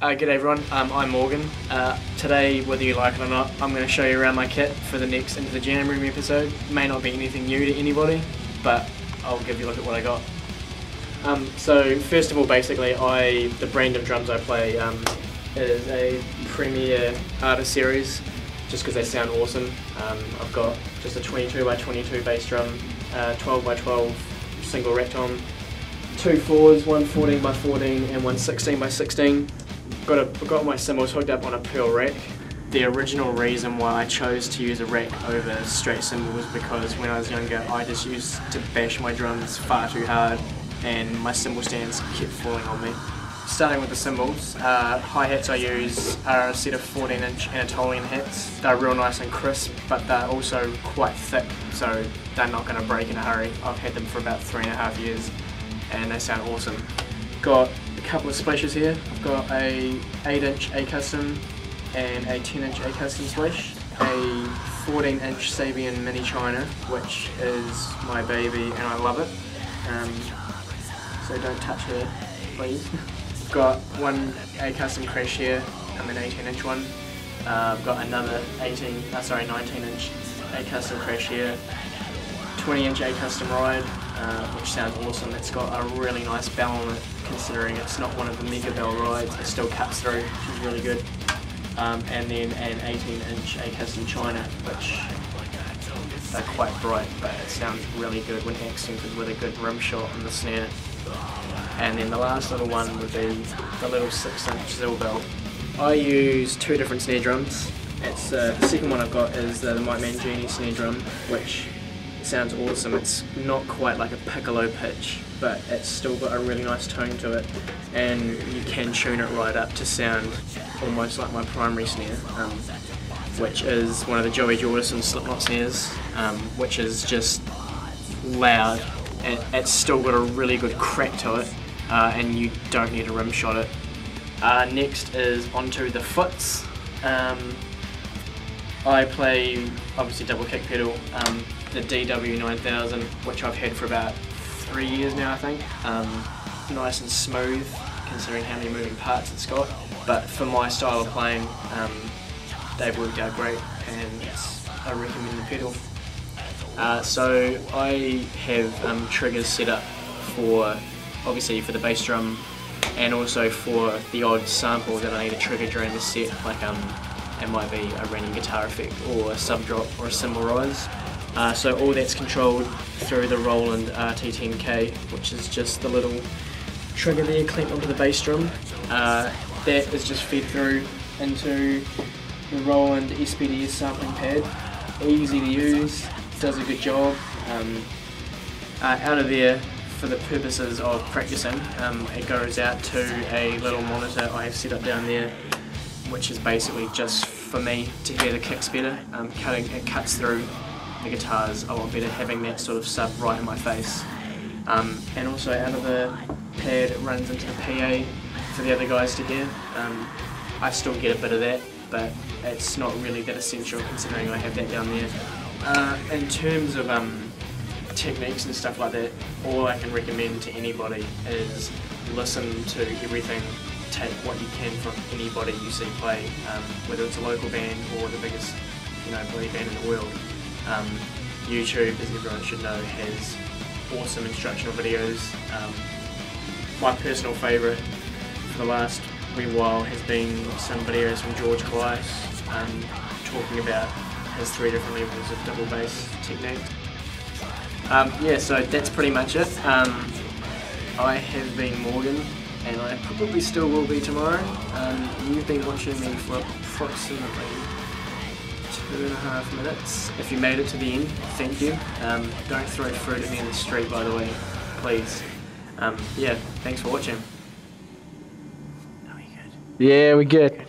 G'day everyone, I'm Morgan. Today, whether you like it or not, I'm going to show you around my kit for the next Into the Jam Room episode. May not be anything new to anybody, but I'll give you a look at what I got. So first of all, basically, the brand of drums I play is a Premier Artist Series, just because they sound awesome. I've got just a 22x22 bass drum, 12x12 single rack tom, 2 4s, one 14x14 and one 16x16. Got my cymbals hooked up on a Pearl rack. The original reason why I chose to use a rack over straight cymbal was because when I was younger I just used to bash my drums far too hard and my cymbal stands kept falling on me. Starting with the cymbals, hi-hats I use are a set of 14-inch Anatolian hats. They're real nice and crisp, but they're also quite thick, so they're not going to break in a hurry. I've had them for about 3.5 years and they sound awesome. Got a couple of splashes here. I've got a 8-inch A-Custom and a 10-inch A-Custom splash, a 14-inch Sabian Mini China, which is my baby and I love it. So don't touch her, please. Got one A-Custom crash here, an 18-inch one. I've got another 19-inch A-Custom crash here, 20-inch A-Custom ride, which sounds awesome. It's got a really nice bell on it, considering it's not one of the mega bell rides. It still cuts through, which is really good. And then an 18-inch A-Custom China, which they're quite bright, but it sounds really good when accented with a good rim shot on the snare. And then the last little one would be the little 6-inch Zilbel. I use 2 different snare drums. It's the second one I've got is the Mike Mangini snare drum, which sounds awesome. It's not quite like a piccolo pitch, but it's still got a really nice tone to it, and you can tune it right up to sound almost like my primary snare, which is one of the Joey Jordison Slipknot snares, which is just loud. It's still got a really good crack to it, and you don't need to rim shot it. Next is onto the foots. I play obviously double kick pedal, the DW9000, which I've had for about 3 years now I think. Nice and smooth considering how many moving parts it's got, but for my style of playing they've worked out great and I recommend the pedal. So I have triggers set up for obviously for the bass drum and also for the odd sample that I need to trigger during the set, like it might be a random guitar effect or a sub drop or a cymbal rise. So all that's controlled through the Roland RT10K, which is just the little trigger there clamped onto the bass drum. That is just fed through into the Roland SPDS sampling pad. Easy to use, does a good job. Out of there, for the purposes of practicing, it goes out to a little monitor I have set up down there, which is basically just for me to hear the kicks better. It cuts through the guitars a lot better having that sort of sub right in my face. And also out of the pad it runs into the PA for the other guys to hear. I still get a bit of that, but it's not really that essential considering I have that down there. In terms of techniques and stuff like that, all I can recommend to anybody is listen to everything, take what you can from anybody you see play, whether it's a local band or the biggest bloody band in the world. YouTube, as everyone should know, has awesome instructional videos. My personal favourite for the last wee while has been some videos from George Clive talking about his 3 different levels of double bass technique. Yeah, so that's pretty much it. I have been Morgan, and I probably still will be tomorrow. You've been watching me for approximately 2.5 minutes. If you made it to the end, thank you. Don't throw fruit at me in the street, by the way, please. Yeah, thanks for watching. Are we good? Yeah, we're good.